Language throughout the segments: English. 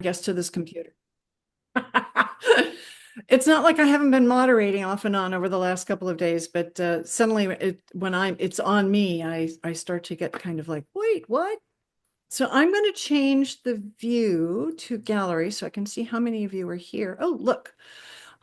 guess, to this computer. It's not like I haven't been moderating off and on over the last couple of days, but suddenly when it's on me, I start to get kind of like, wait, what? So I'm going to change the view to gallery so I can see how many of you are here. Oh, look.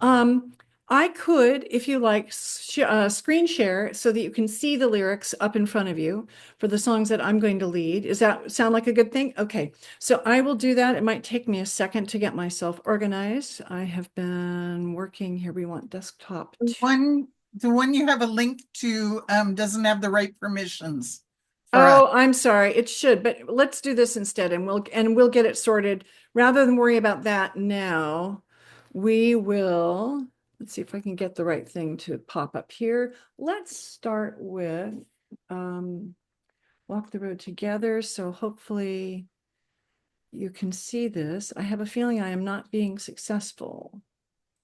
Um, I could, if you like, screen share so that you can see the lyrics up in front of you for the songs that I'm going to lead. Does that sound like a good thing? Okay, so I will do that. It might take me a second to get myself organized. I have been working here. We want desktop. The one you have a link to doesn't have the right permissions for us. Oh, I'm sorry. It should, but let's do this instead and we'll get it sorted. Rather than worry about that now, we will, let's see if I can get the right thing to pop up here. Let's start with Walk the Road Together. So hopefully you can see this. I have a feeling I am not being successful.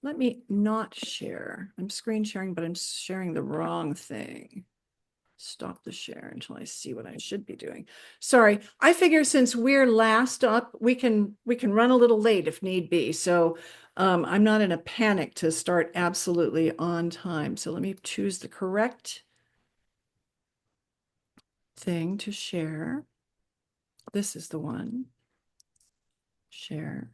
Let me not share. I'm screen sharing, but I'm sharing the wrong thing. Stop the share until I see what I should be doing. Sorry, I figure since we're last up, we can run a little late if need be. So I'm not in a panic to start absolutely on time. So let me choose the correct thing to share. This is the one. Share.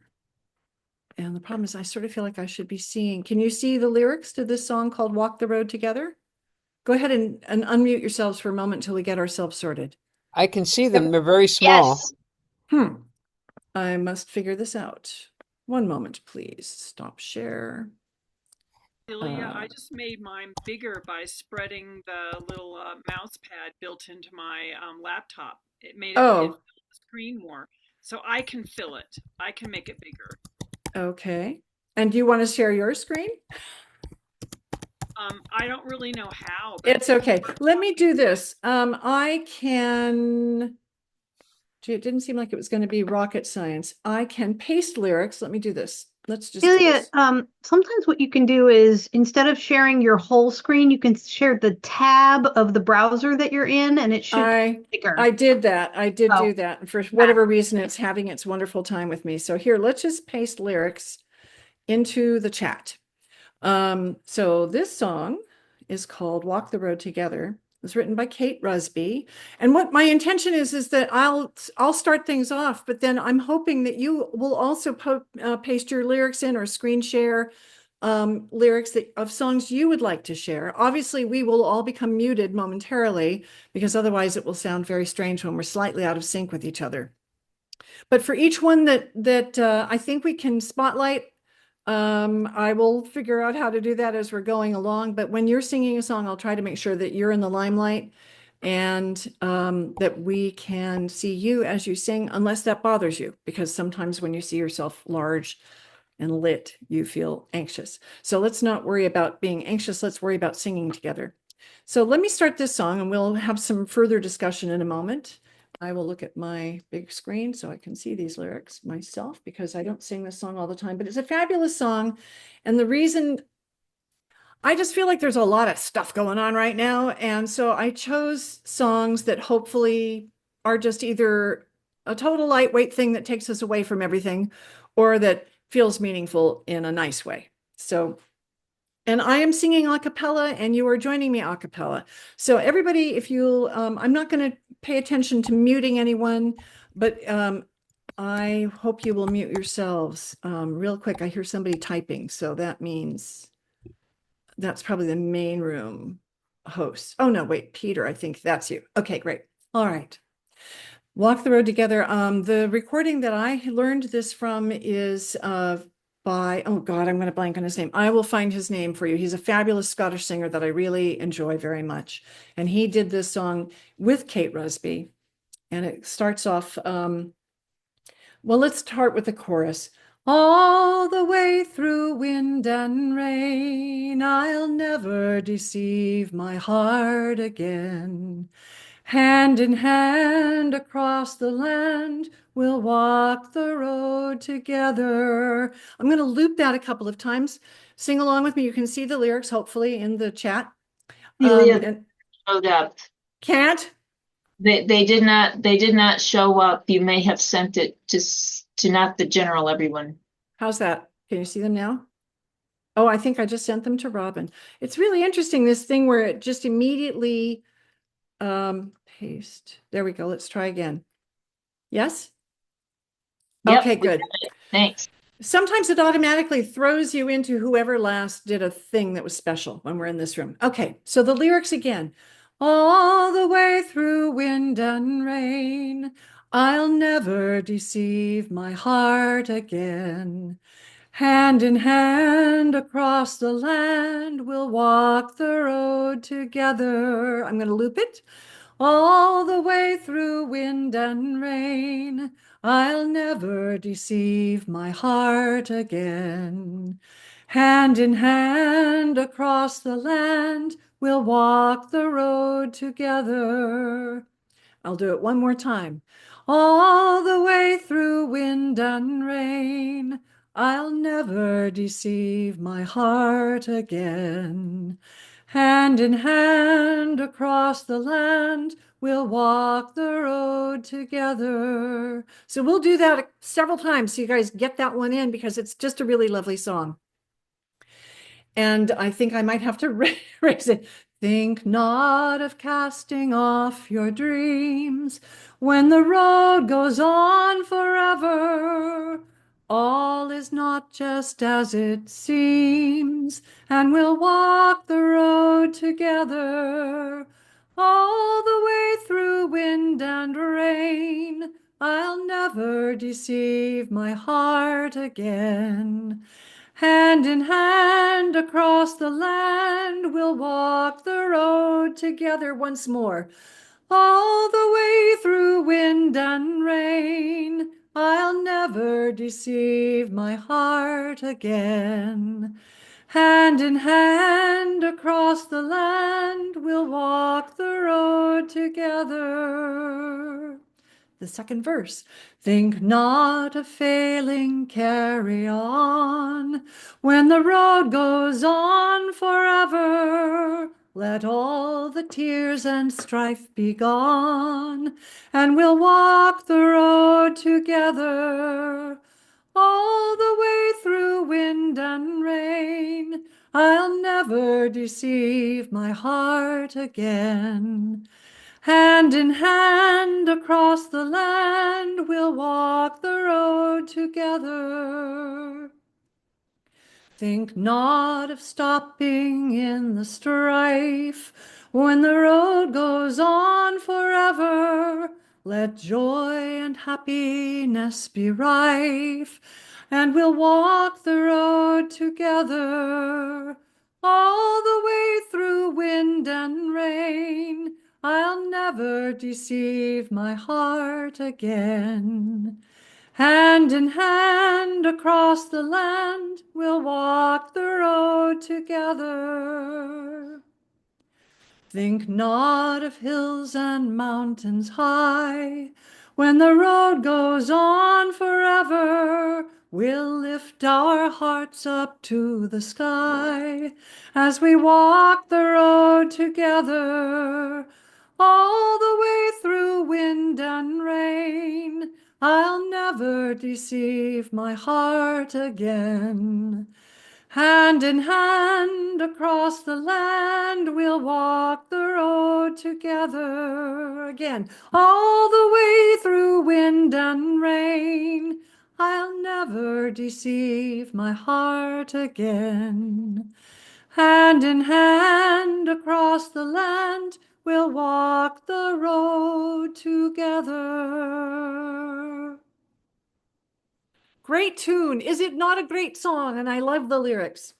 And the problem is I sort of feel like I should be seeing. Can you see the lyrics to this song called Walk the Road Together? Go ahead and unmute yourselves for a moment until we get ourselves sorted. I can see them. Yep. They're very small. Yes. I must figure this out. One moment, please. Stop share. Celia, I just made mine bigger by spreading the little mouse pad built into my laptop. It made it fill the screen more. So I can fill it. I can make it bigger. Okay. And do you want to share your screen? I don't really know how. It's okay. Let me do this. I can. Gee, it didn't seem like it was going to be rocket science. I can paste lyrics. Let me do this. Let's just do Celia, this. sometimes what you can do is instead of sharing your whole screen, you can share the tab of the browser that you're in, and it should be bigger. I did that. I did do that. And for whatever reason, it's having its wonderful time with me. So here, let's just paste lyrics into the chat. So this song is called Walk the Road Together. It was written by Kate Rusby. And what my intention is that I'll start things off, but then I'm hoping that you will also paste your lyrics in or screen share lyrics of songs you would like to share. Obviously, we will all become muted momentarily because otherwise it will sound very strange when we're slightly out of sync with each other. But for each one that I think we can spotlight, I will figure out how to do that as we're going along. But when you're singing a song, I'll try to make sure that you're in the limelight and that we can see you as you sing, unless that bothers you, because sometimes when you see yourself large and lit, you feel anxious. So let's not worry about being anxious. Let's worry about singing together. So let me start this song and we'll have some further discussion in a moment. I will look at my big screen so I can see these lyrics myself because I don't sing this song all the time, but it's a fabulous song. And the reason I just feel like there's a lot of stuff going on right now. And so I chose songs that hopefully are just either a total lightweight thing that takes us away from everything or that feels meaningful in a nice way. So, and I am singing a cappella and you are joining me a cappella. So everybody, if you, I'm not going to pay attention to muting anyone, but I hope you will mute yourselves real quick. I hear somebody typing, so that means that's probably the main room host. Oh no, wait, Peter, I think that's you. Okay, great. All right. Walk the Road Together. The recording that I learned this from is by, oh God, I'm going to blank on his name. I will find his name for you. He's a fabulous Scottish singer that I really enjoy very much. And he did this song with Kate Rusby. And it starts off, well, let's start with the chorus. All the way through wind and rain, I'll never deceive my heart again. Hand in hand across the land, we'll walk the road together. I'm going to loop that a couple of times. Sing along with me. You can see the lyrics, hopefully, in the chat. Showed up. Can't? They did not show up. You may have sent it to to not the general everyone. How's that? Can you see them now? Oh, I think I just sent them to Robin. It's really interesting, this thing where it just immediately paste. There we go. Let's try again. Yes? Yep, Okay, good. Thanks. Sometimes it automatically throws you into whoever last did a thing that was special when we're in this room. Okay, so the lyrics again. All the way through wind and rain, I'll never deceive my heart again. Hand in hand across the land, we'll walk the road together. I'm going to loop it. All the way through wind and rain, I'll never deceive my heart again. Hand in hand across the land, we'll walk the road together. I'll do it one more time. All the way through wind and rain, I'll never deceive my heart again. Hand in hand across the land, we'll walk the road together. So we'll do that several times so you guys get that one in, because it's just a really lovely song. And I think I might have to raise it. Think not of casting off your dreams when the road goes on forever. All is not just as it seems, and we'll walk the road together. All the way through wind and rain, I'll never deceive my heart again. Hand in hand across the land, we'll walk the road together once more. All the way through wind and rain, I'll never deceive my heart again. Hand in hand across the land, we'll walk the road together. The second verse. Think not of failing, carry on. When the road goes on forever, let all the tears and strife be gone, and we'll walk the road together. All the way through wind and rain, I'll never deceive my heart again. Hand in hand across the land, we'll walk the road together. Think not of stopping in the strife when the road goes on forever. Let joy and happiness be rife, and we'll walk the road together. All the way through wind and rain, I'll never deceive my heart again. Hand in hand across the land, we'll walk the road together. Think not of hills and mountains high. When the road goes on forever, we'll lift our hearts up to the sky as we walk the road together. All the way through wind and rain, I'll never deceive my heart again. Hand in hand across the land, we'll walk the road together again. All the way through wind and rain, I'll never deceive my heart again. Hand in hand across the land, we'll walk the road together. Great tune. Is it not a great song? And I love the lyrics.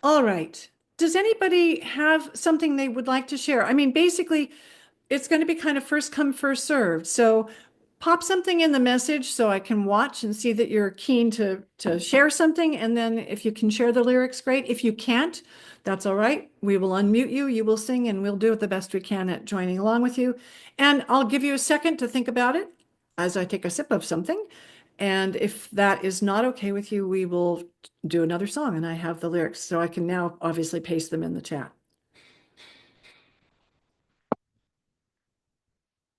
All right. Does anybody have something they would like to share? I mean, basically, it's going to be kind of first come, first served. So pop something in the message so I can watch and see that you're keen to share something. And then if you can share the lyrics, great. If you can't, that's all right. We will unmute you, you will sing, and we'll do it the best we can at joining along with you. And I'll give you a second to think about it as I take a sip of something. And if that is not okay with you, we will do another song. And I have the lyrics, so I can now obviously paste them in the chat.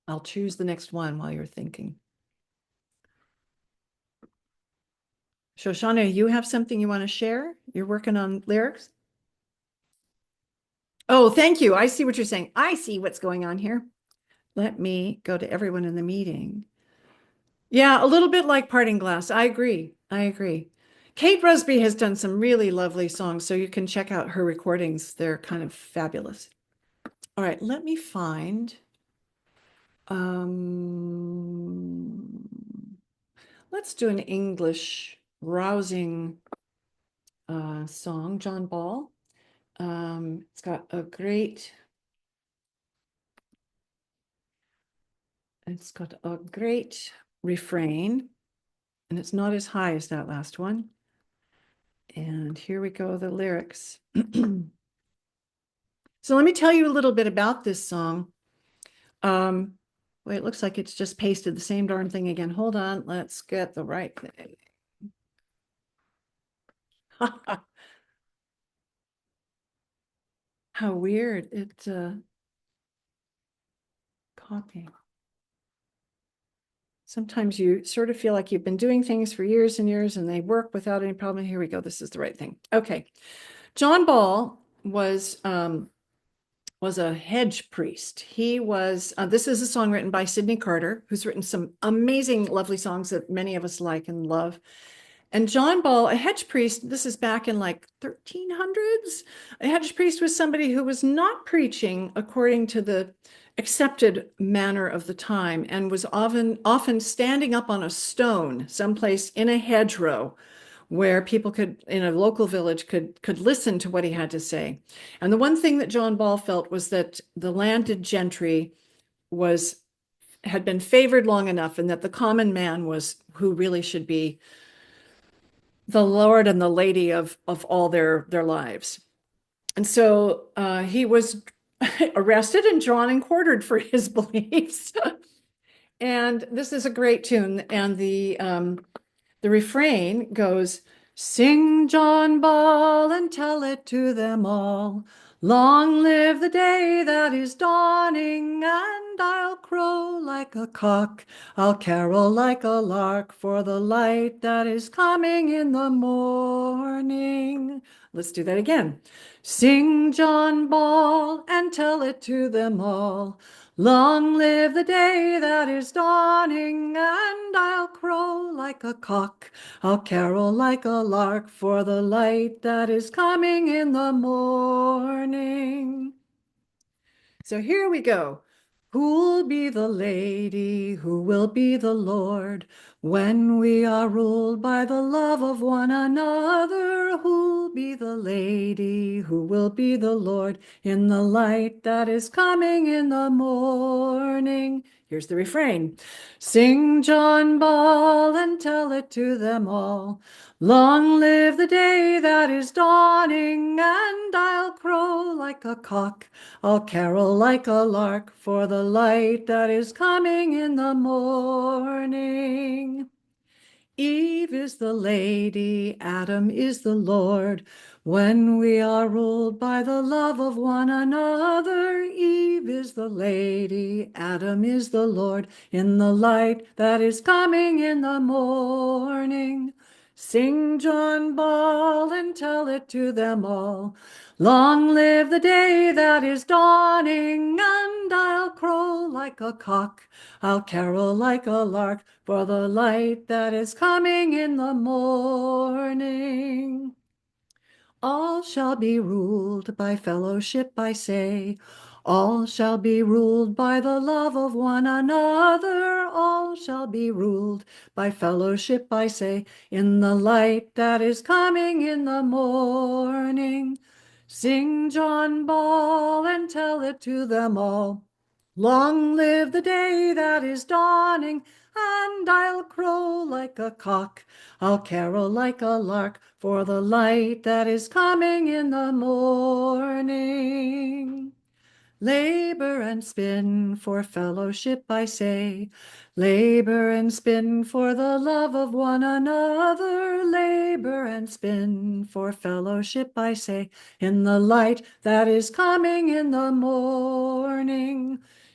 I'll choose the next one while you're thinking. Shoshana, you have something you want to share? You're working on lyrics? Oh, thank you. I see what you're saying. I see what's going on here. Let me go to everyone in the meeting. Yeah, a little bit like Parting Glass. I agree. I agree. Kate Rusby has done some really lovely songs, so you can check out her recordings. They're kind of fabulous. All right, let me find. Let's do an English rousing song, John Ball. It's got a great refrain, and it's not as high as that last one. And here we go, the lyrics. So let me tell you a little bit about this song. Wait, it looks like it's just pasted the same darn thing again. Hold on, let's get the right thing. How weird. It's copying. Sometimes you sort of feel like you've been doing things for years and years and they work without any problem. Here we go. This is the right thing. Okay. John Ball was a hedge priest. He was, this is a song written by Sidney Carter, who's written some amazing, lovely songs that many of us like and love. And John Ball, a hedge priest, this is back in like 1300s. A hedge priest was somebody who was not preaching according to the accepted manner of the time and was often standing up on a stone someplace in a hedgerow where people could, in a local village, could listen to what he had to say. And the one thing that John Ball felt was that the landed gentry had been favored long enough, and that the common man was who really should be the lord and the lady of all their lives. And so he was arrested and drawn and quartered for his beliefs. And this is a great tune. And the refrain goes, "Sing John Ball and tell it to them all. Long live the day that is dawning, and I'll crow like a cock, I'll carol like a lark for the light that is coming in the morning." Let's do that again. Sing John Ball and tell it to them all. Long live the day that is dawning, and I'll crow like a cock, I'll carol like a lark for the light that is coming in the morning. So here we go. Who'll be the lady? Who will be the lord? When we are ruled by the love of one another, who'll be the lady? Who will be the lord? In the light that is coming in the morning. Here's the refrain. Sing John Ball and tell it to them all. Long live the day that is dawning, and I'll crow like a cock, I'll carol like a lark for the light that is coming in the morning. Eve is the lady, Adam is the Lord. When we are ruled by the love of one another, Eve is the lady, Adam is the Lord. In the light that is coming in the morning. Sing John Ball and tell it to them all. Long live the day that is dawning, and I'll crow like a cock, I'll carol like a lark for the light that is coming in the morning. All shall be ruled by fellowship, I say. All shall be ruled by the love of one another. All shall be ruled by fellowship, I say, in the light that is coming in the morning. Sing John Ball and tell it to them all. Long live the day that is dawning, and I'll crow like a cock, I'll carol like a lark for the light that is coming in the morning. Labor and spin for fellowship, I say. Labor and spin for the love of one another. Labor and spin for fellowship, I say, in the light that is coming in the morning.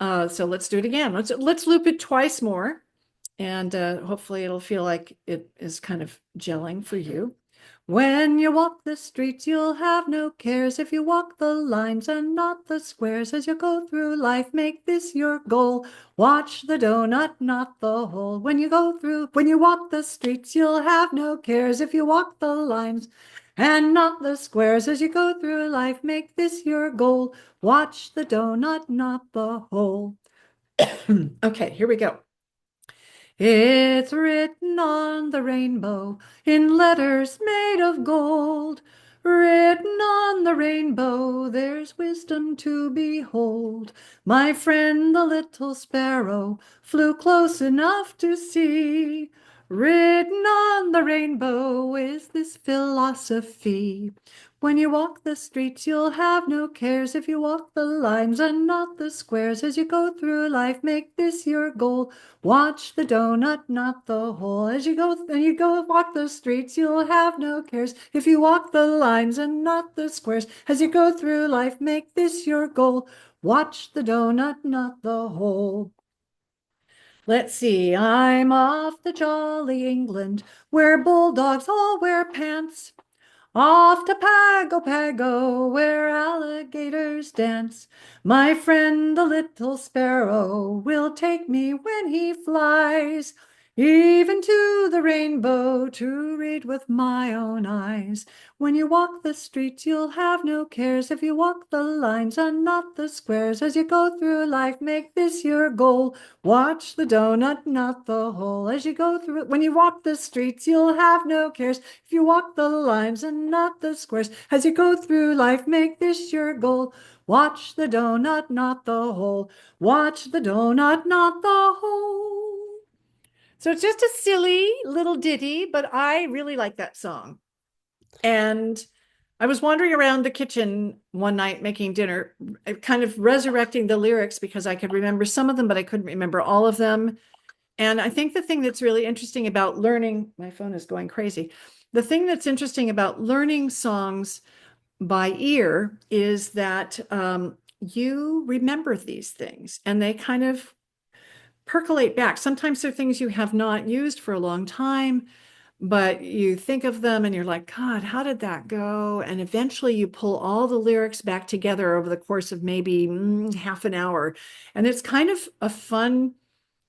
So let's do it again. Let's loop it twice more, and hopefully it'll feel like it is kind of gelling for you. When you walk the streets, you'll have no cares if you walk the lines and not the squares. As you go through life, make this your goal. Watch the donut, not the hole. When you walk the streets, you'll have no cares if you walk the lines and not the squares. As you go through life, make this your goal. Watch the donut, not the hole. Okay, here we go. It's written on the rainbow in letters made of gold. Written on the rainbow, there's wisdom to behold. My friend the little sparrow flew close enough to see. Written on the rainbow is this philosophy. When you walk the streets, you'll have no cares if you walk the lines and not the squares. As you go through life, make this your goal. Watch the donut, not the hole. As you go walk the streets, you'll have no cares if you walk the lines and not the squares. As you go through life, make this your goal. Watch the donut, not the hole. Let's see, I'm off to jolly England, where bulldogs all wear pants. Off to Pago Pago, where alligators dance. My friend the little sparrow will take me when he flies, even to the rainbow to read with my own eyes. When you walk the streets, you'll have no cares if you walk the lines and not the squares. As you go through life, make this your goal. Watch the donut, not the hole. When you walk the streets, you'll have no cares if you walk the lines and not the squares. As you go through life, make this your goal. Watch the donut, not the hole. Watch the donut, not the hole. So it's just a silly little ditty, but I really like that song. And I was wandering around the kitchen one night making dinner, kind of resurrecting the lyrics because I could remember some of them, but I couldn't remember all of them. And I think the thing that's really interesting about learning, my phone is going crazy. The thing that's interesting about learning songs by ear is that you remember these things and they kind of percolate back. Sometimes they're things you have not used for a long time, but you think of them and you're like, God, how did that go? And eventually you pull all the lyrics back together over the course of maybe half an hour. And it's kind of a fun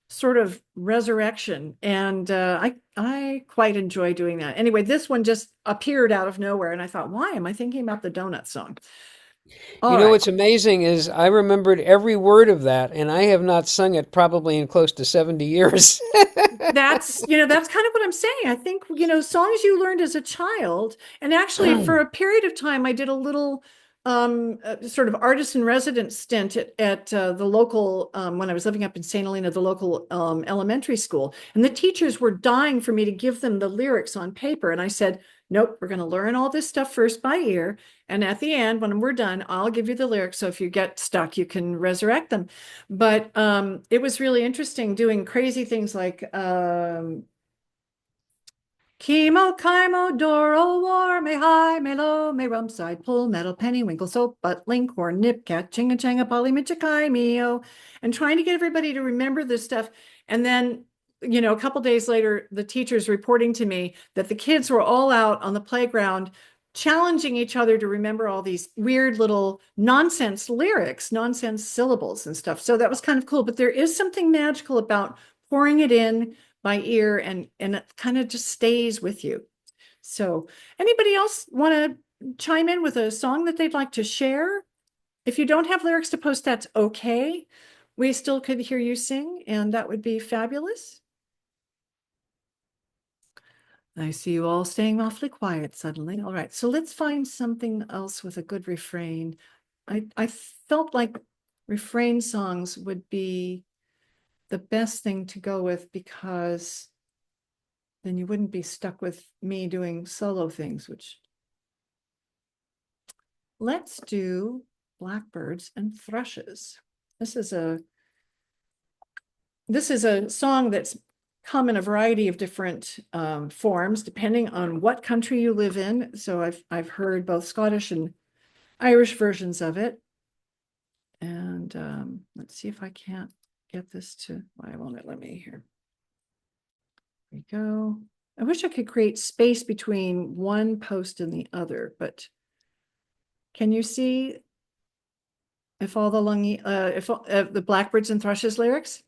sort of resurrection. And I quite enjoy doing that. Anyway, this one just appeared out of nowhere. And I thought, why am I thinking about the donut song? What's amazing is I remembered every word of that, and I have not sung it probably in close to 70 years. That's kind of what I'm saying. I think, songs you learned as a child, and actually for a period of time, I did a little sort of artist in residence stint at the local, when I was living up in St. Helena, the local elementary school. And the teachers were dying for me to give them the lyrics on paper. And I said, nope, we're going to learn all this stuff first by ear. And at the end, when we're done, I'll give you the lyrics. So if you get stuck, you can resurrect them. But it was really interesting doing crazy things like Chemo, chymo, Doro, war, may high, may low, may rum side, pull, metal, penny, winkle, soap, butt, link, horn, nip, cat, chinga, changa, polly, michikai, mio, and trying to get everybody to remember this stuff. And then, a couple days later, the teachers reporting to me that the kids were all out on the playground challenging each other to remember all these weird little nonsense lyrics, nonsense syllables and stuff. So that was kind of cool. But there is something magical about pouring it in by ear and it kind of just stays with you. So anybody else want to chime in with a song that they'd like to share? If you don't have lyrics to post, that's okay. We still could hear you sing, and that would be fabulous. I see you all staying awfully quiet suddenly. All right, so let's find something else with a good refrain. I felt like refrain songs would be the best thing to go with because then you wouldn't be stuck with me doing solo things, which let's do blackbirds and thrushes. This is a song that's come in a variety of different forms, depending on what country you live in. So I've heard both Scottish and Irish versions of it. And let's see if I can't get this to, why won't it let me here? There we go. I wish I could create space between one post and the other, but can you see if all the the blackbirds and thrushes lyrics?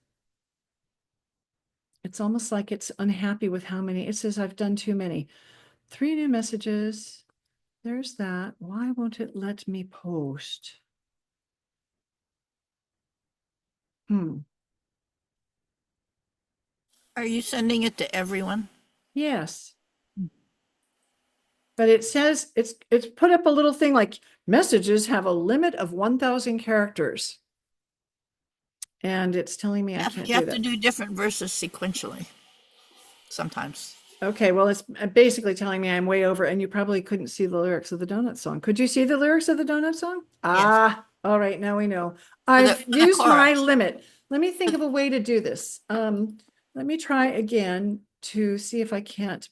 It's almost like it's unhappy with how many. It says I've done too many. 3 new messages. There's that. Why won't it let me post? Are you sending it to everyone? Yes. But it says it's put up a little thing like messages have a limit of 1,000 characters. And it's telling me I can't do that. You have to do different verses sequentially sometimes. Okay, well, it's basically telling me I'm way over, and you probably couldn't see the lyrics of the donut song. Could you see the lyrics of the donut song? Yes. All right, now we know. I've used my limit. Let me think of a way to do this. Let me try again to see if I can't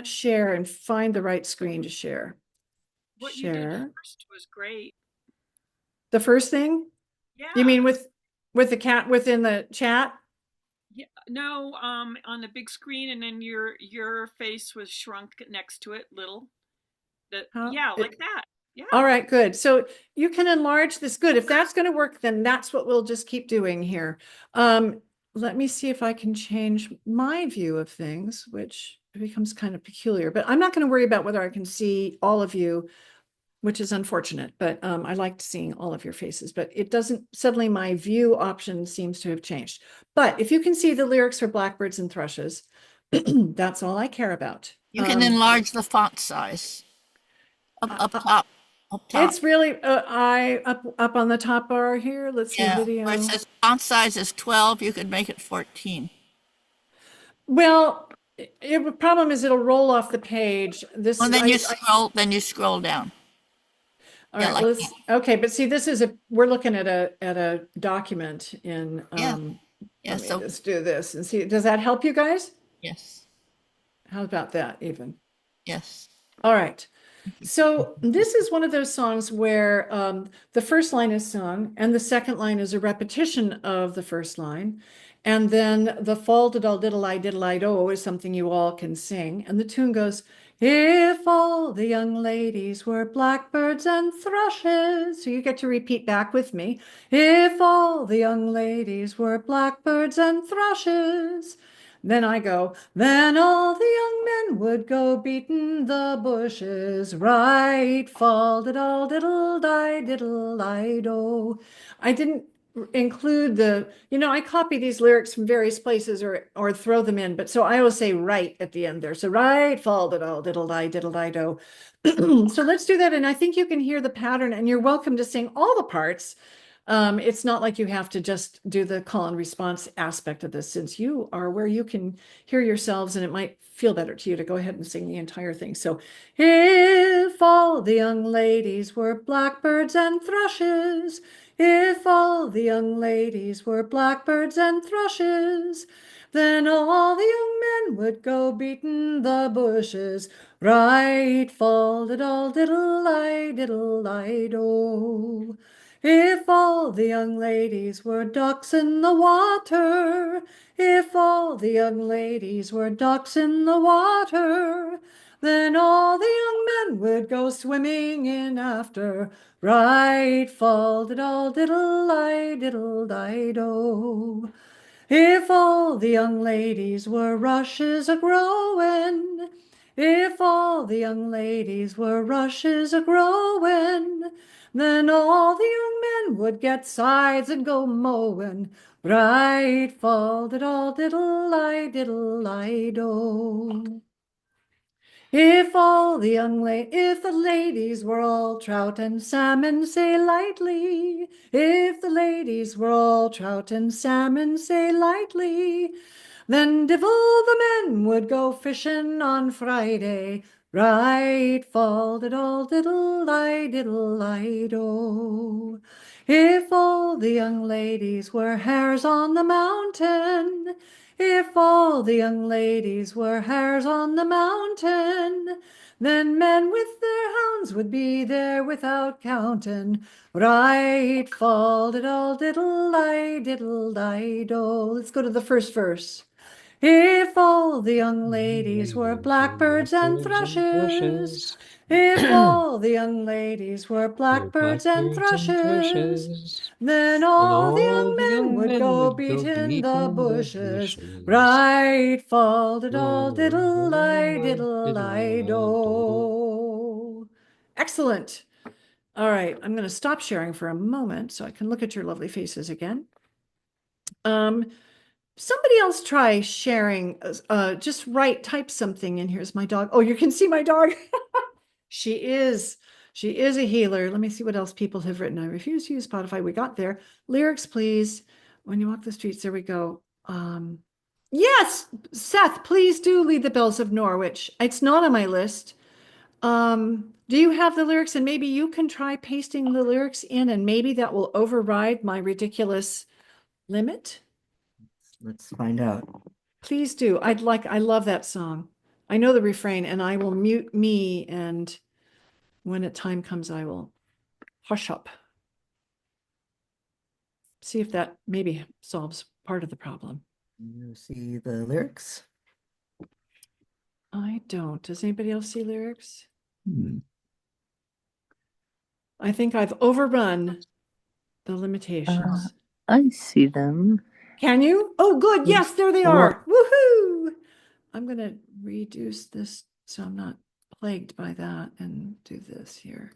share and find the right screen to share. What you did first was great. The first thing? Yeah. You mean with the cat within the chat? Yeah, no, on the big screen, and then your face was shrunk next to it, little. Like that. Yeah. All right, good. So you can enlarge this. Good. If that's going to work, then that's what we'll just keep doing here. Let me see if I can change my view of things, which becomes kind of peculiar, but I'm not going to worry about whether I can see all of you, which is unfortunate, but I liked seeing all of your faces, but it doesn't, suddenly my view option seems to have changed. But if you can see the lyrics for blackbirds and thrushes, that's all I care about. You can enlarge the font size up top. It's really up on the top bar here. Let's see video. Where it says font size is 12, you could make it 14. Well, the problem is it'll roll off the page. Then you scroll down. All right, okay, but see, we're looking at a document in so let's do this and see. Does that help you guys? Yes. How about that even? Yes. All right. So this is one of those songs where the first line is sung and the second line is a repetition of the first line. And then the fall diddle diddle I diddle I do is something you all can sing. And the tune goes, if all the young ladies were blackbirds and thrushes. So you get to repeat back with me. If all the young ladies were blackbirds and thrushes. Then I go, then all the young men would go beating the bushes, right, fall diddle diddle diddle I do. I didn't include I copy these lyrics from various places or throw them in, but so I always say right at the end there. So right, fall diddle diddle do. So let's do that, and I think you can hear the pattern, and you're welcome to sing all the parts. It's not like you have to just do the call and response aspect of this, since you are where you can hear yourselves and it might feel better to you to go ahead and sing the entire thing. So if all the young ladies were blackbirds and thrushes, if all the young ladies were blackbirds and thrushes, then all the young men would go beating the bushes, right, fall diddle diddle I do. If all the young ladies were ducks in the water, if all the young ladies were ducks in the water, then all the young men would go swimming in after, right, fall diddle diddle I do. If all the young ladies were rushes a-growing, if all the young ladies were rushes a-growing, then all the young men would get sides and go mowing, right, fall diddle diddle I do. If all the if the ladies were all trout and salmon, say lightly. If the ladies were all trout and salmon, say lightly. Then divil the men would go fishing on Friday. Right, fall diddle diddle I do. If all the young ladies were hares on the mountain, If all the young ladies were hares on the mountain, then men with their hounds would be there without counting. Right, fall, diddle, diddle, I, do. Let's go to the first verse. If all the young ladies were blackbirds and thrushes, if all the young ladies were blackbirds and thrushes, then all the young men would go beat in the bushes. Right, fall, diddle, diddle, I, do. Excellent. All right, I'm going to stop sharing for a moment so I can look at your lovely faces again. Somebody else try sharing, just type something in. Here's my dog. Oh, you can see my dog. She is a healer. Let me see what else people have written. I refuse to use Spotify. We got there. Lyrics, please. When you walk the streets, there we go. Yes, Seth, please do lead the bells of Norwich. It's not on my list. Do you have the lyrics? And maybe you can try pasting the lyrics in, and maybe that will override my ridiculous limit. Let's find out. Please do. I love that song. I know the refrain, and I will mute me, and when a time comes, I will hush up. See if that maybe solves part of the problem. You see the lyrics? I don't. Does anybody else see lyrics? I think I've overrun the limitations. I see them. Can you? Oh, good. Yes, there they are. Woohoo! I'm going to reduce this so I'm not plagued by that and do this here.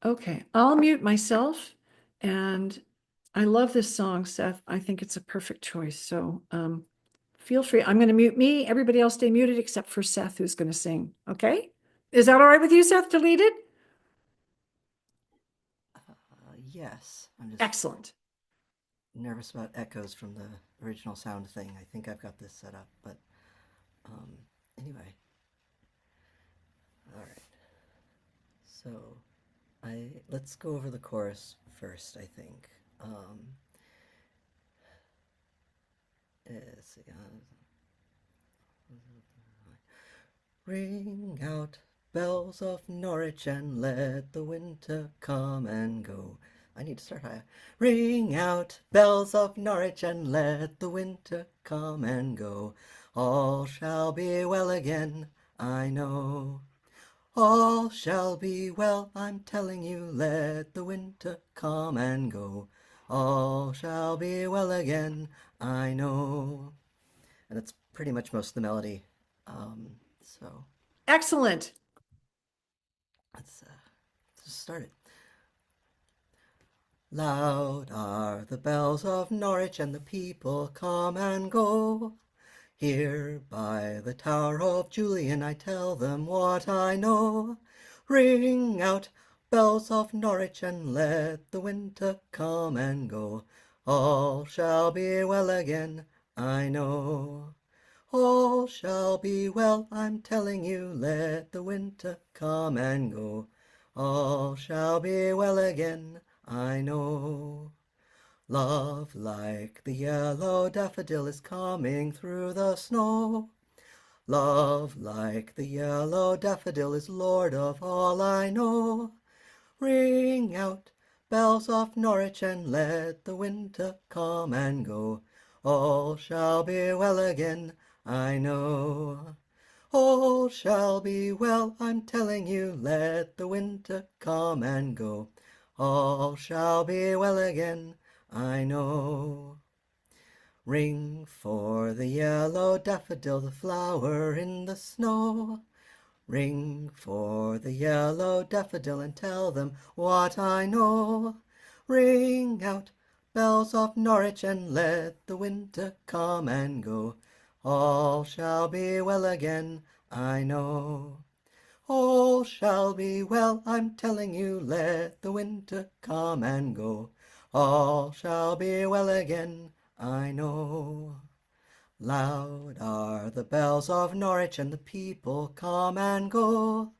Okay, I'll mute myself, and I love this song, Seth. I think it's a perfect choice. So feel free. I'm going to mute me. Everybody else stay muted except for Seth, who's going to sing. Okay? Is that all right with you, Seth, to lead it? Yes. I'm just excellent. Nervous about echoes from the original sound thing. I think I've got this set up, but anyway. All right. So let's go over the chorus first, I think. Let's see. Ring out bells of Norwich and let the winter come and go. I need to start higher. Ring out bells of Norwich and let the winter come and go. All shall be well again, I know. All shall be well, I'm telling you, let the winter come and go. All shall be well again, I know. And that's pretty much most of the melody. So excellent. Let's start it. Loud are the bells of Norwich, and the people come and go. Here by the Tower of Julian I tell them what I know. Ring out, bells of Norwich, and let the winter come and go. All shall be well again, I know. All shall be well, I'm telling you, let the winter come and go. All shall be well again, I know. Love like the yellow daffodil is coming through the snow. Love like the yellow daffodil is lord of all I know. Ring out, bells of Norwich, and let the winter come and go. All shall be well again, I know. All shall be well, I'm telling you, let the winter come and go. All shall be well again, I know. Ring for the yellow daffodil, the flower in the snow. Ring for the yellow daffodil and tell them what I know. Ring out, bells of Norwich, and let the winter come and go. All shall be well again, I know. All shall be well, I'm telling you, let the winter come and go. All shall be well again, I know. Loud are the bells of Norwich, and the people come and go.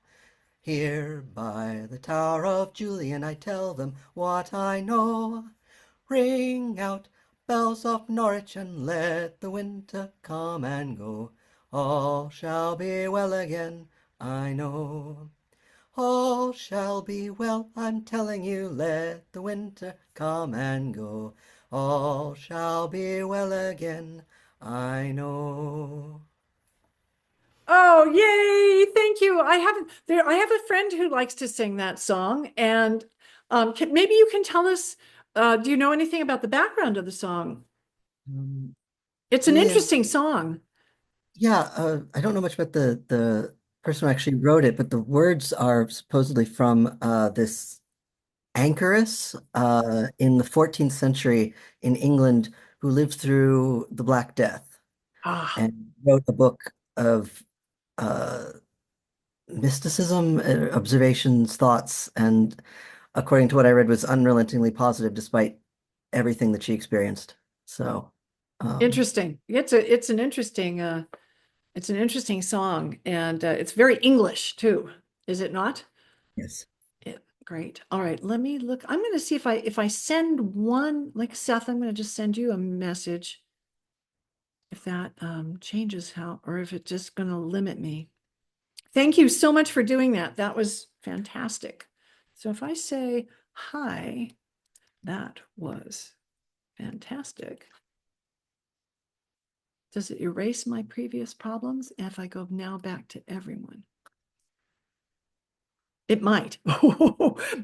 Here by the Tower of Julian I tell them what I know. Ring out, bells of Norwich, and let the winter come and go. All shall be well again, I know. All shall be well, I'm telling you, let the winter come and go. All shall be well again, I know. Oh, yay! Thank you. I have a friend who likes to sing that song, and maybe you can tell us. Do you know anything about the background of the song? It's an Yeah, interesting song. yeah. I don't know much about the person who actually wrote it, but the words are supposedly from this anchoress in the 14th century in England who lived through the Black Death Ah, and wrote a book of uh, mysticism, observations, thoughts, and according to what I read, was unrelentingly positive despite everything that she experienced. So, interesting. It's an interesting song, and it's very English too, is it not? yes. Yeah, great. All right, let me look. I'm going to see if I send one, like Seth, I'm going to just send you a message. If that changes how, or if it's just going to limit me. Thank you so much for doing that. That was fantastic. So if I say hi, that was fantastic. Does it erase my previous problems if I go now back to everyone? It might.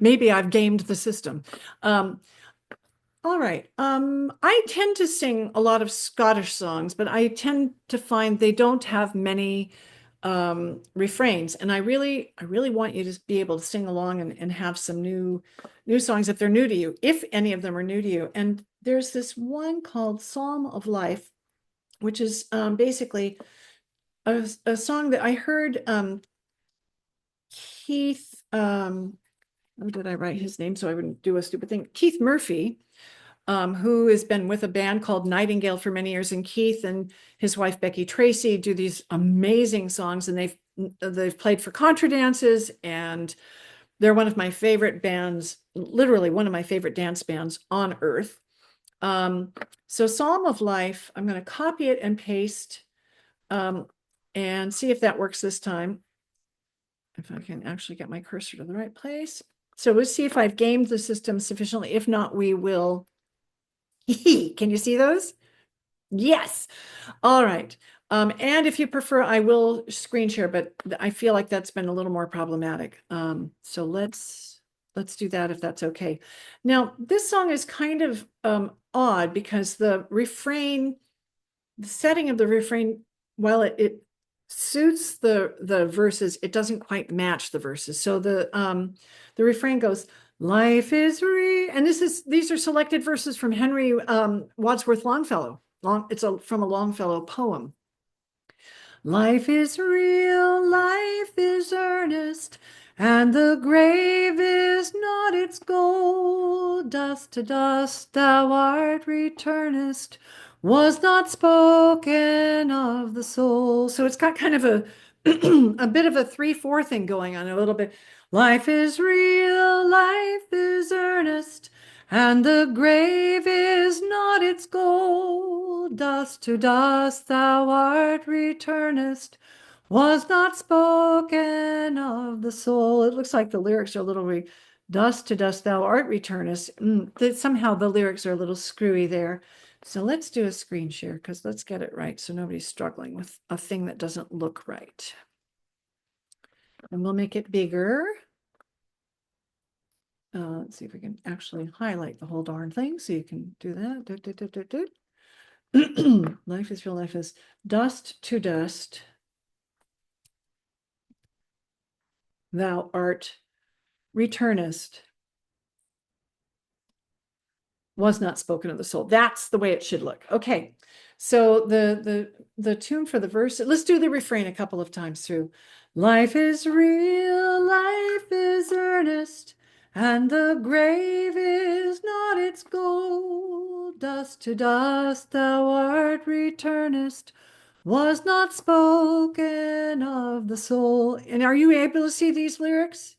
Maybe I've gamed the system. All right. I tend to sing a lot of Scottish songs, but I tend to find they don't have many refrains. And I really want you to be able to sing along and have some new songs if they're new to you, if any of them are new to you. And there's this one called Psalm of Life, which is basically a song that I heard Keith, how did I write his name so I wouldn't do a stupid thing? Keith Murphy, who has been with a band called Nightingale for many years, and Keith and his wife Becky Tracy do these amazing songs, and they've played for contra dances, and they're one of my favorite bands, literally one of my favorite dance bands on earth. So Psalm of Life, I'm going to copy it and paste and see if that works this time. If I can actually get my cursor to the right place. So we'll see if I've gamed the system sufficiently. If not, we will. Can you see those? Yes. All right. And if you prefer, I will screen share, but I feel like that's been a little more problematic. So let's do that if that's okay. Now, this song is kind of odd because the setting of the refrain, while it suits the verses, it doesn't quite match the verses. So the refrain goes, "Life is real," and these are selected verses from Henry Wadsworth Longfellow. It's from a Longfellow poem. Life is real, life is earnest, and the grave is not its goal. Dust to dust thou art returnest, was not spoken of the soul. So it's got kind of a a bit of a 3/4 thing going on, a little bit. Life is real, life is earnest, and the grave is not its goal. Dust to dust thou art returnest, was not spoken of the soul. It looks like the lyrics are a little dust to dust thou art returnest. Somehow the lyrics are a little screwy there. So let's do a screen share because let's get it right so nobody's struggling with a thing that doesn't look right. And we'll make it bigger. Let's see if we can actually highlight the whole darn thing so you can do that. Life is real, life is dust to dust. Thou art returnest, was not spoken of the soul. That's the way it should look. Okay. So the tune for the verse, let's do the refrain a couple of times through. Life is real, life is earnest, and the grave is not its goal. Dust to dust thou art returnest, was not spoken of the soul. And are you able to see these lyrics?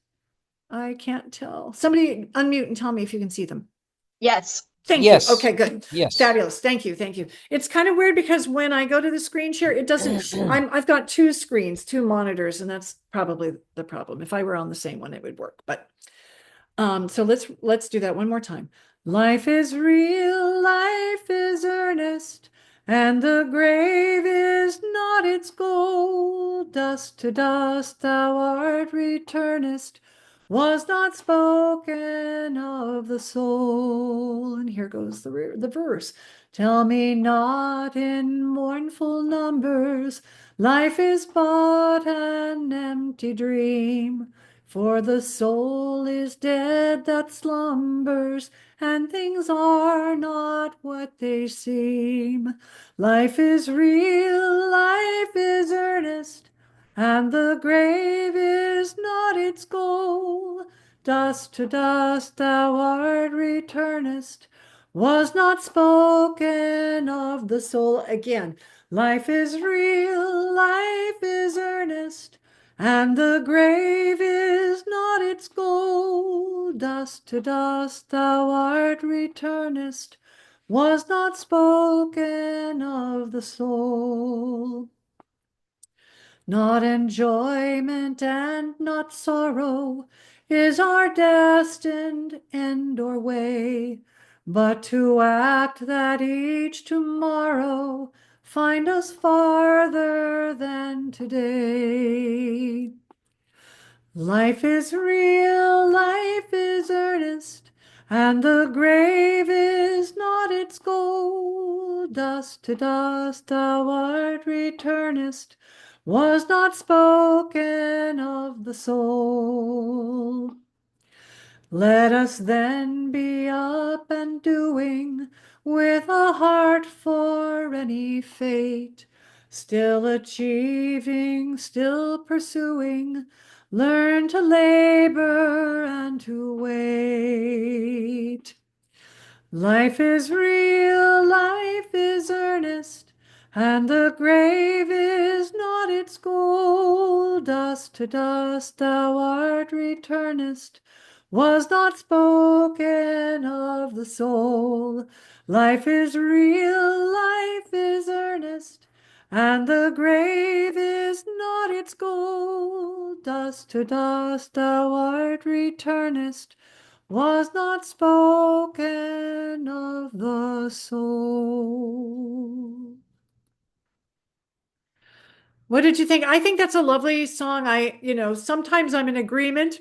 I can't tell. Somebody unmute and tell me if you can see them. Yes. Thank Yes. you. Okay, good. Yes. Fabulous. Thank you. Thank you. It's kind of weird because when I go to the screen share, it doesn't, I've got two screens, two monitors, and that's probably the problem. If I were on the same one, it would work. But so let's do that one more time. Life is real, life is earnest, and the grave is not its goal. Dust to dust thou art returnest, was not spoken of the soul. And here goes the verse. Tell me not in mournful numbers, life is but an empty dream. For the soul is dead that slumbers, and things are not what they seem. Life is real, life is earnest, and the grave is not its goal. Dust to dust thou art returnest, was not spoken of the soul. Again, life is real, life is earnest, and the grave is not its goal. Dust to dust thou art returnest, was not spoken of the soul. Not enjoyment and not sorrow is our destined end or way, but to act that each tomorrow find us farther than today. Life is real, life is earnest, and the grave is not its goal. Dust to dust thou art returnest, was not spoken of the soul. Let us then be up and doing, with a heart for any fate, still achieving, still pursuing, learn to labor and to wait. Life is real, life is earnest, and the grave is not its goal. Dust to dust thou art returnest, was not spoken of the soul. Life is real, life is earnest, and the grave is not its goal. Dust to dust thou art returnest, was not spoken of the soul. What did you think? I think that's a lovely song. Sometimes I'm in agreement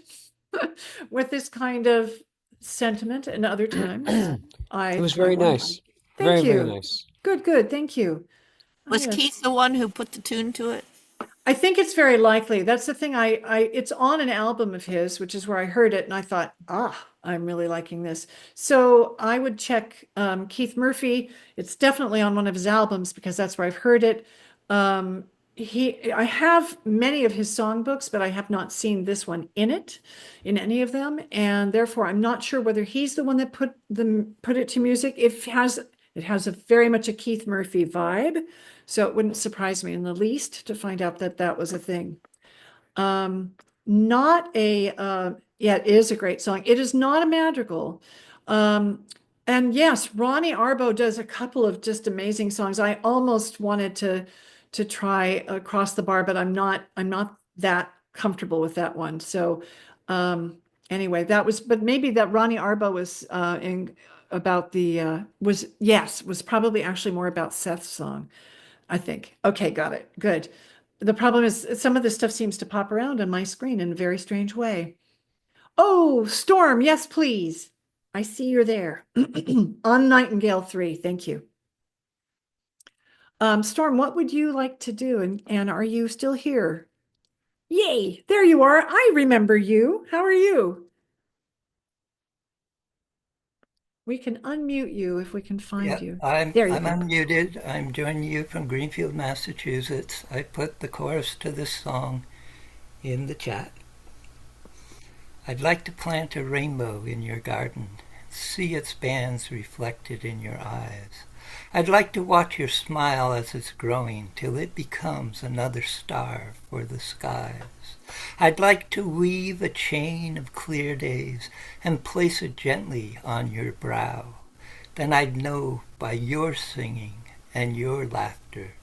with this kind of sentiment, and other times it was very nice. Thank you. Very nice. Good. Thank you. Was Keith the one who put the tune to it? I think it's very likely. That's the thing. It's on an album of his, which is where I heard it, and I thought, I'm really liking this. So I would check Keith Murphy. It's definitely on one of his albums because that's where I've heard it. I have many of his songbooks, but I have not seen this one in any of them, and therefore I'm not sure whether he's the one that put it to music. It has a very much a Keith Murphy vibe, so it wouldn't surprise me in the least to find out that was a thing. It is a great song. It is not a madrigal. And yes, Ronnie Arbo does a couple of just amazing songs. I almost wanted to try Across the Bar, but I'm not that comfortable with that one. So anyway, but maybe that Ronnie Arbo was was probably actually more about Seth's song, I think. Okay, got it. Good. The problem is some of this stuff seems to pop around on my screen in a very strange way. Oh, Storm, yes, please. I see you're there. On Nightingale 3, thank you. Storm, what would you like to do? And are you still here? Yay, there you are. I remember you. How are you? We can unmute you if we can find you. I'm There you go. unmuted. I'm joining you from Greenfield, Massachusetts. I put the chorus to this song in the chat. I'd like to plant a rainbow in your garden, see its bands reflected in your eyes. I'd like to watch your smile as it's growing till it becomes another star for the skies. I'd like to weave a chain of clear days and place it gently on your brow. then I'd know by your singing and your laughter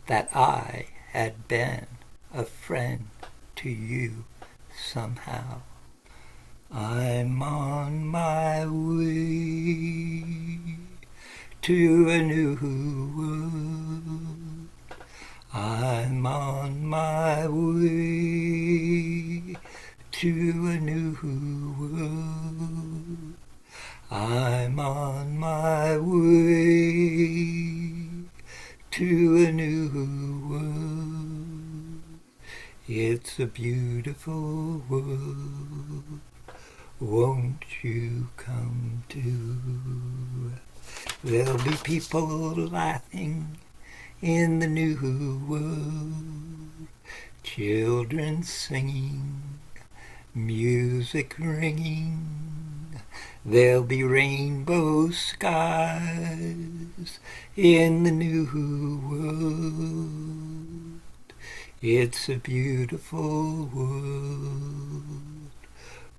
that I had been a friend to you somehow. I'm on my way to a new world. I'm on my way to a new world. I'm on my way to a new world. It's a beautiful world. Won't you come too? There'll be people laughing in the new world, children singing, music ringing. There'll be rainbow skies in the new world. It's a beautiful world.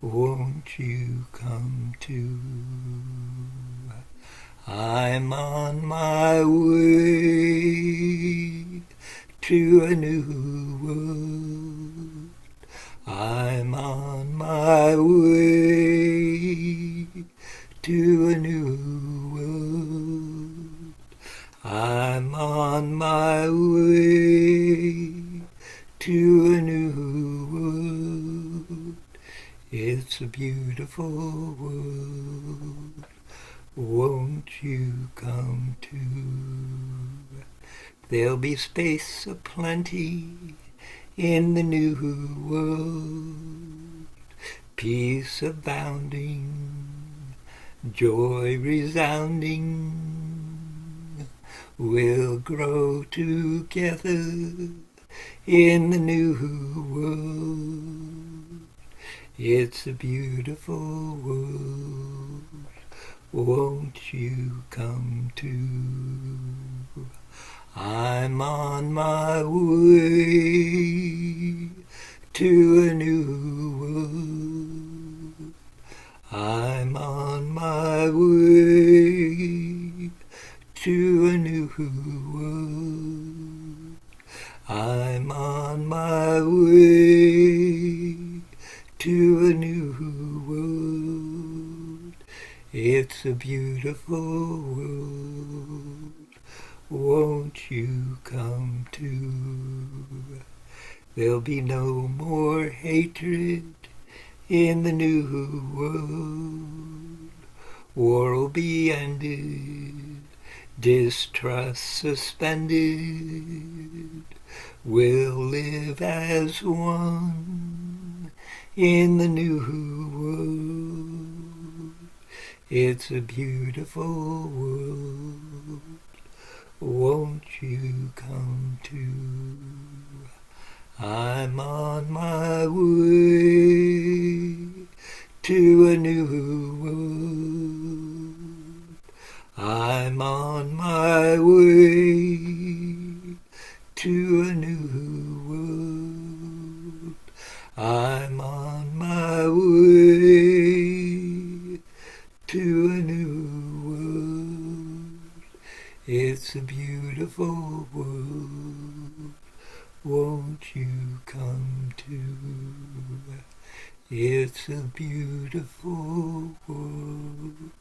Won't you come too? I'm on my way to a new world. I'm on my way to a new world. I'm on my way to a new world. It's a beautiful world. Won't you come too? There'll be space aplenty in the new world, peace abounding, joy resounding. We'll grow together in the new world. It's a beautiful world. Won't you come too? I'm on my way to a new world. I'm on my way to a new world. I'm on my way to a new world. It's a beautiful world. Won't you come too? There'll be no more hatred in the new world. War'll be ended, distrust suspended. We'll live as one in the new world. It's a beautiful world. Won't you come too? I'm on my way to a new world. I'm on my way to a new world. I'm on my way to a new world. It's a beautiful world. Won't you come too? It's a beautiful world.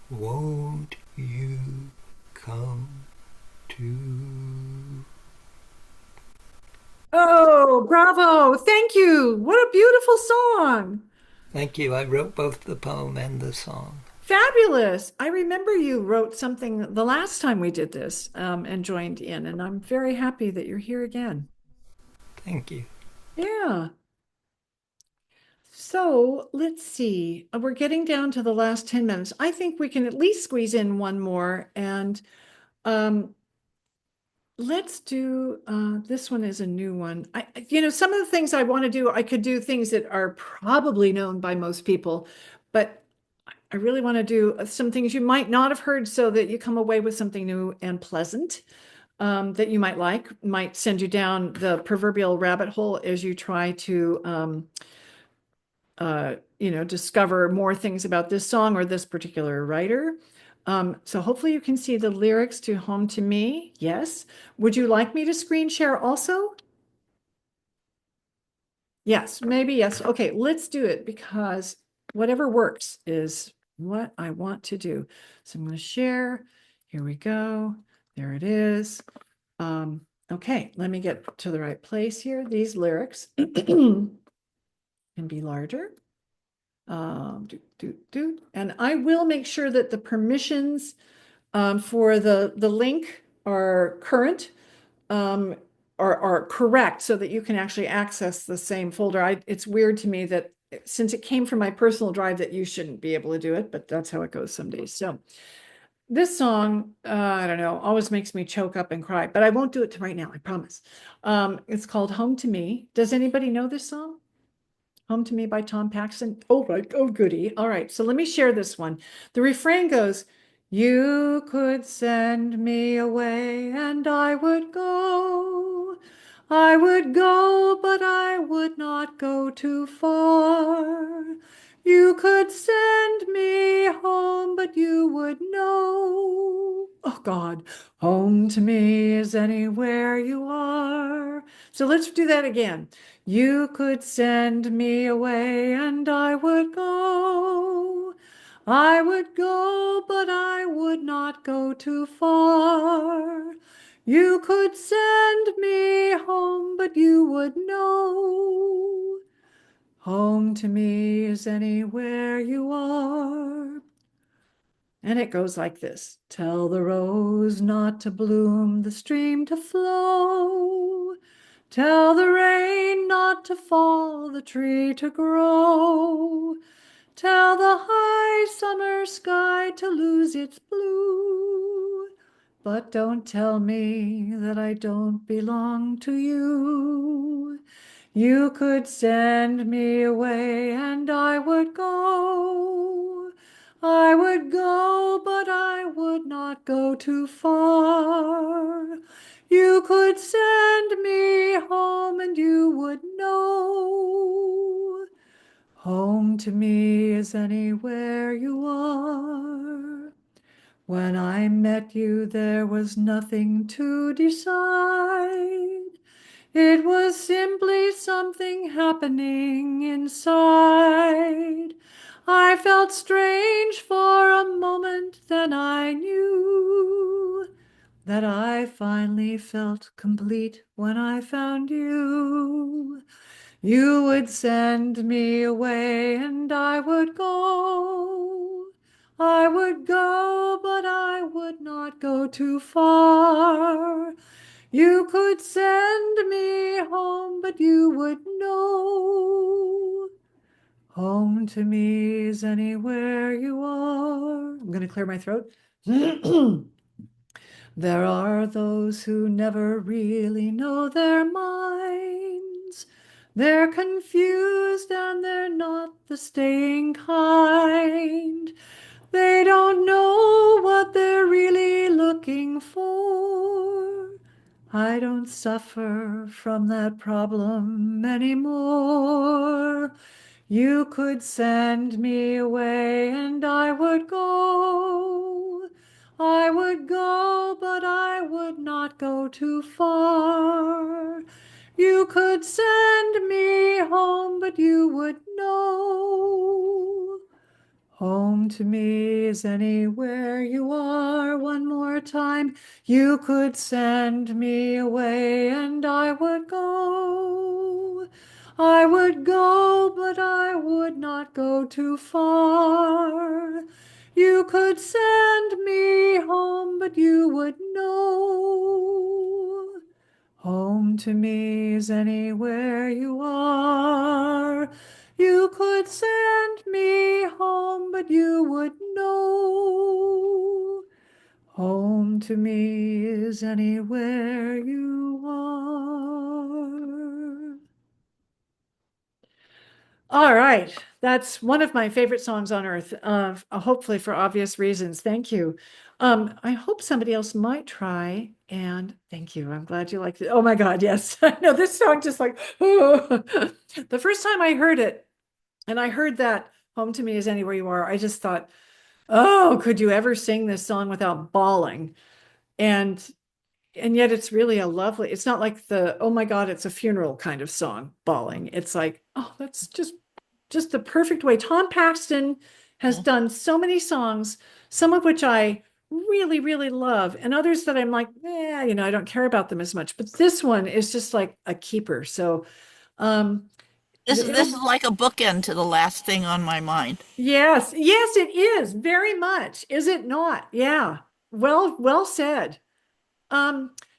Won't you come too? Oh, bravo. Thank you. What a beautiful song. Thank you. I wrote both the poem and the song. Fabulous. I remember you wrote something the last time we did this and joined in, and I'm very happy that you're here again. Thank you. Yeah. So let's see. We're getting down to the last 10 minutes. I think we can at least squeeze in one more, and let's do this one is a new one. Some of the things I want to do, I could do things that are probably known by most people, but I really want to do some things you might not have heard so that you come away with something new and pleasant that you might send you down the proverbial rabbit hole as you try to discover more things about this song or this particular writer. So hopefully you can see the lyrics to Home to Me. Yes. Would you like me to screen share also? Yes, maybe yes. Okay, let's do it because whatever works is what I want to do. So I'm going to share. Here we go. There it is. Okay, let me get to the right place here. These lyrics can be larger. And I will make sure that the permissions for the link are current, are correct so that you can actually access the same folder. It's weird to me that since it came from my personal drive that you shouldn't be able to do it, but that's how it goes some days. So this song, I don't know, always makes me choke up and cry, but I won't do it right now, I promise. It's called Home to Me. Does anybody know this song? Home to Me by Tom Paxton. Oh, right. Oh, goody. All right. So let me share this one. The refrain goes, you could send me away and I would go. I would go, but I would not go too far. You could send me home, but you would know. Oh, God. Home to me is anywhere you are. So let's do that again. You could send me away and I would go. I would go, but I would not go too far. You could send me home, but you would know. Home to me is anywhere you are. And it goes like this. Tell the rose not to bloom, the stream to flow. Tell the rain not to fall, the tree to grow. Tell the high summer sky to lose its blue. But don't tell me that I don't belong to you. You could send me away and I would go. I would go, but I would not go too far. You could send me home and you would know. Home to me is anywhere you are. When I met you, there was nothing to decide. It was simply something happening inside. I felt strange for a moment, then I knew that I finally felt complete when I found you. You would send me away and I would go. I would go, but I would not go too far. You could send me home, but you would know. Home to me is anywhere you are. I'm going to clear my throat. There are those who never really know their minds. They're confused and they're not the staying kind. They don't know what they're really looking for. I don't suffer from that problem anymore. You could send me away and I would go. I would go, but I would not go too far. You could send me home, but you would know. Home to me is anywhere you are. One more time. You could send me away and I would go. I would go, but I would not go too far. You could send me home, but you would know. Home to me is anywhere you are. You could send me home, but you would know. Home to me is anywhere you are. All right, that's one of my favorite songs on earth, hopefully for obvious reasons. Thank you. I hope somebody else might try, and thank you. I'm glad you liked it. Oh my God, yes. I know this song just like, oh. The first time I heard it, and I heard that Home to Me is Anywhere You Are, I just thought, Oh, could you ever sing this song without bawling? And yet it's really a lovely, it's not like the, oh my God, it's a funeral kind of song, bawling. It's like, oh, that's just the perfect way. Tom Paxton has done so many songs, some of which I really, really love, and others that I'm like, I don't care about them as much. But this one is just like a keeper. So this is like a bookend to the last thing on my mind. yes, it is very much. Is it not? Yeah. Well said.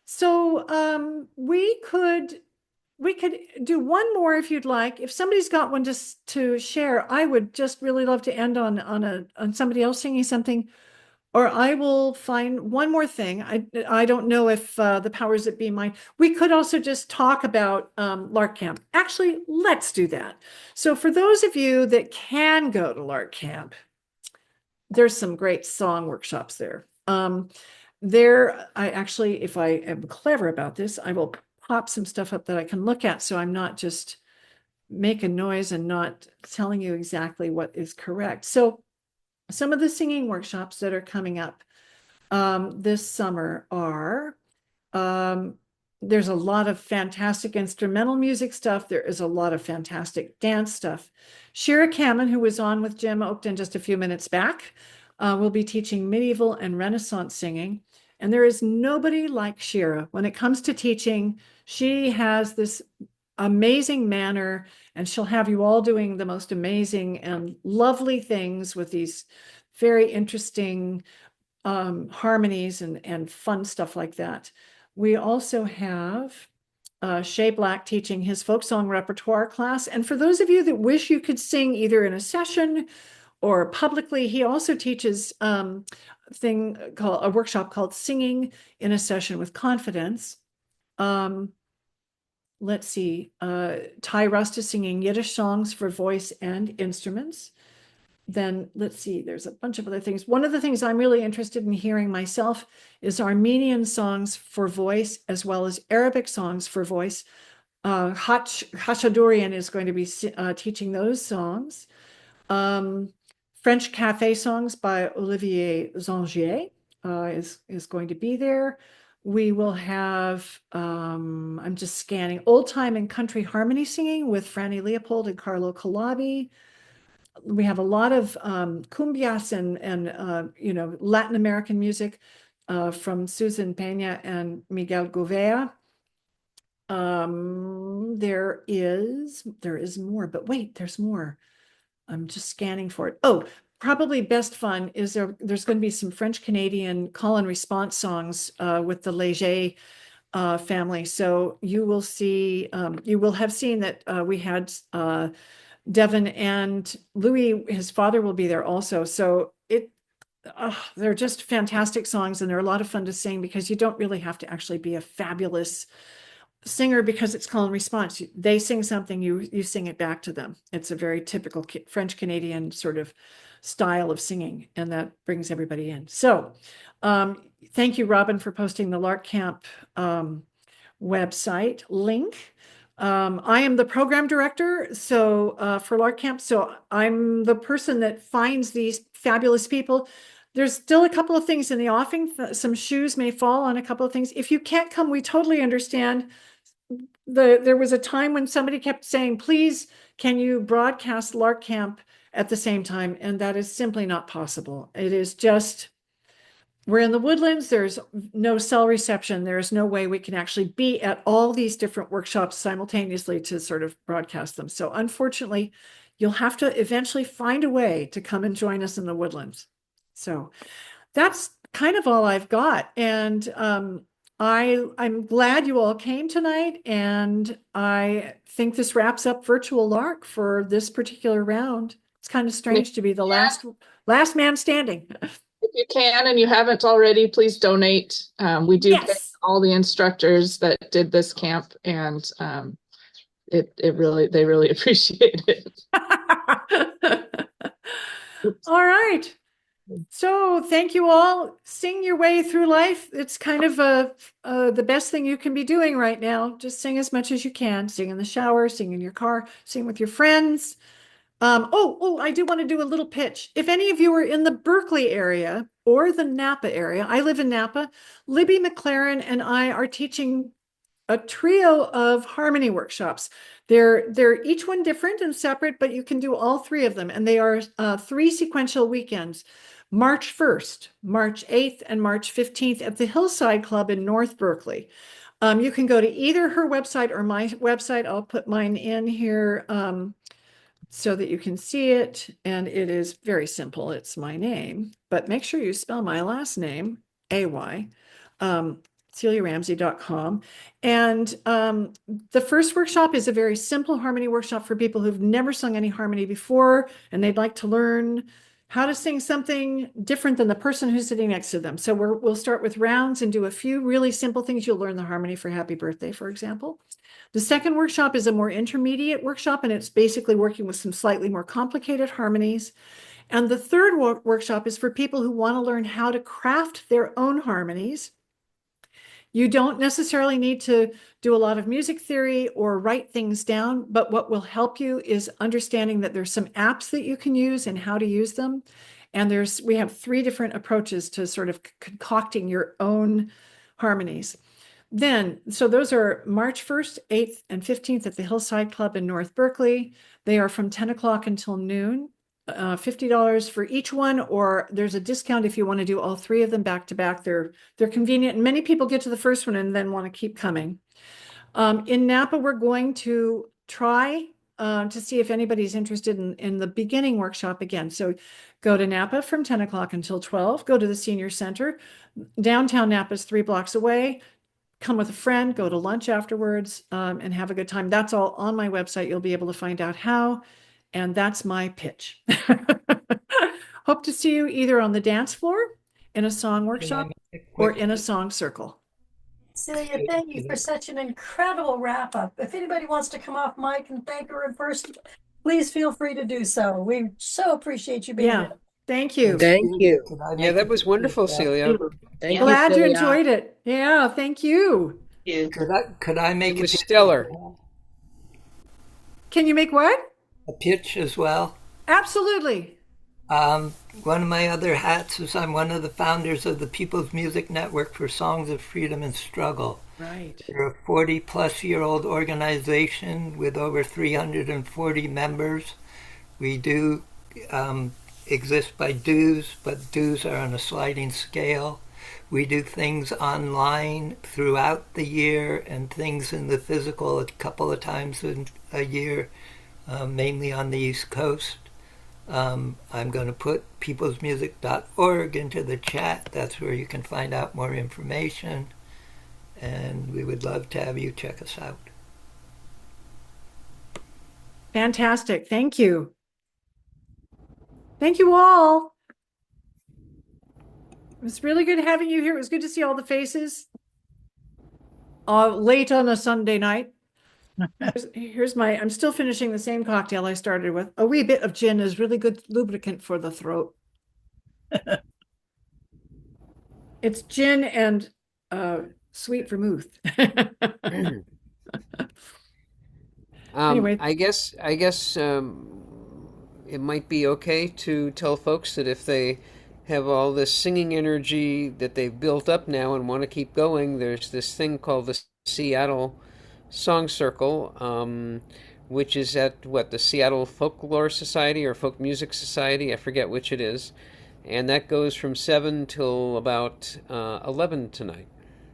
So we could do one more if you'd like. If somebody's got one to share, I would just really love to end on somebody else singing something, or I will find one more thing. I don't know if the powers that be might. We could also just talk about Lark Camp. Actually, let's do that. So for those of you that can go to Lark Camp, there's some great song workshops there. I actually, if I am clever about this, I will pop some stuff up that I can look at, so I'm not just making noise and not telling you exactly what is correct. So some of the singing workshops that are coming up this summer are, there's a lot of fantastic instrumental music stuff. There is a lot of fantastic dance stuff. Shira Kamen, who was on with Jim Oakton just a few minutes back, will be teaching medieval and Renaissance singing. And there is nobody like Shira. When it comes to teaching, she has this amazing manner, and she'll have you all doing the most amazing and lovely things with these very interesting harmonies and fun stuff like that. We also have Shay Black teaching his folk song repertoire class. And for those of you that wish you could sing either in a session or publicly, he also teaches a workshop called Singing in a Session with Confidence. Let's see, Ty Rust is singing Yiddish songs for voice and instruments. Then let's see, there's a bunch of other things. One of the things I'm really interested in hearing myself is Armenian songs for voice, as well as Arabic songs for voice. Hachadurian is going to be teaching those songs. French cafe songs by Olivier Zangier is going to be there. We will have, I'm just scanning, old time and country harmony singing with Franny Leopold and Carlo Calabi. We have a lot of cumbias and Latin American music from Susan Peña and Miguel Gouveia. There is more, but wait, there's more. I'm just scanning for it. Oh, probably best fun is there's going to be some French Canadian call and response songs with the Léger family. So you will see, you will have seen that we had Devin and Louis, his father, will be there also. So they're just fantastic songs, and they're a lot of fun to sing because you don't really have to actually be a fabulous singer because it's call and response. They sing something, you sing it back to them. It's a very typical French Canadian sort of style of singing, and that brings everybody in. So thank you, Robin, for posting the Lark Camp website link. I am the program director for Lark Camp, so I'm the person that finds these fabulous people. There's still a couple of things in the offing. Some shoes may fall on a couple of things. If you can't come, we totally understand. There was a time when somebody kept saying, please, can you broadcast Lark Camp at the same time? And that is simply not possible. It is just, we're in the woodlands. There's no cell reception. There's no way we can actually be at all these different workshops simultaneously to sort of broadcast them. So unfortunately, you'll have to eventually find a way to come and join us in the woodlands. So that's kind of all I've got. And I'm glad you all came tonight, and I think this wraps up Virtual Lark for this particular round. It's kind of strange to be the last man standing. If you can and you haven't already, please donate. We do pay all the instructors that did this camp, and they really appreciate it. All right. So thank you all. Sing your way through life. It's kind of the best thing you can be doing right now. Just sing as much as you can. Sing in the shower, sing in your car, sing with your friends. I do want to do a little pitch. If any of you are in the Berkeley area or the Napa area, I live in Napa, Libby McLaren and I are teaching a trio of harmony workshops. They're each one different and separate, but you can do all three of them. And they are 3 sequential weekends, March 1st, March 8th, and March 15th at the Hillside Club in North Berkeley. You can go to either her website or my website. I'll put mine in here so that you can see it. And it is very simple. It's my name, but make sure you spell my last name, A-Y. CeliaRamsay.com. And the first workshop is a very simple harmony workshop for people who've never sung any harmony before, and they'd like to learn how to sing something different than the person who's sitting next to them. So we'll start with rounds and do a few really simple things. You'll learn the harmony for Happy Birthday, for example. The second workshop is a more intermediate workshop, and it's basically working with some slightly more complicated harmonies. And the third workshop is for people who want to learn how to craft their own harmonies. You don't necessarily need to do a lot of music theory or write things down, but what will help you is understanding that there's some apps that you can use and how to use them. And we have 3 different approaches to sort of concocting your own harmonies. So those are March 1st, 8th, and 15th at the Hillside Club in North Berkeley. They are from 10 o'clock until noon. $50 for each one, or there's a discount if you want to do all 3 of them back to back. They're convenient, and many people get to the first one and then want to keep coming. In Napa, we're going to try to see if anybody's interested in the beginning workshop again. So go to Napa from 10 o'clock until 12, go to the senior center. Downtown Napa is 3 blocks away. Come with a friend, go to lunch afterwards, and have a good time. That's all on my website. You'll be able to find out how. And that's my pitch. Hope to see you either on the dance floor, in a song workshop, or in a song circle. Celia, thank you for such an incredible wrap up. If anybody wants to come off mic and thank her in person, please feel free to do so. We so appreciate you being here. Thank you. Thank you. Yeah, that was wonderful, Celia. Thank you, Glad you enjoyed it. Yeah, thank you. Could I make it was stellar. Can you make what? A pitch as well? Absolutely. One of my other hats is I'm one of the founders of the People's Music Network for Songs of Freedom and Struggle. Right. We're a 40-plus-year-old organization with over 340 members. We do exist by dues, but dues are on a sliding scale. We do things online throughout the year and things in the physical a couple of times in a year. Mainly on the East Coast. I'm going to put peoplesmusic.org into the chat. That's where you can find out more information. And we would love to have you check us out. Fantastic. Thank you. Thank you all. It was really good having you here. It was good to see all the faces late on a Sunday night. Here's I'm still finishing the same cocktail I started with. A wee bit of gin is really good lubricant for the throat. It's gin and sweet vermouth. Anyway, I guess it might be okay to tell folks that if they have all this singing energy that they've built up now and want to keep going, there's this thing called the Seattle Song Circle, which is at the Seattle Folklore Society or Folk Music Society, I forget which it is, and that goes from 7 till about 11 tonight.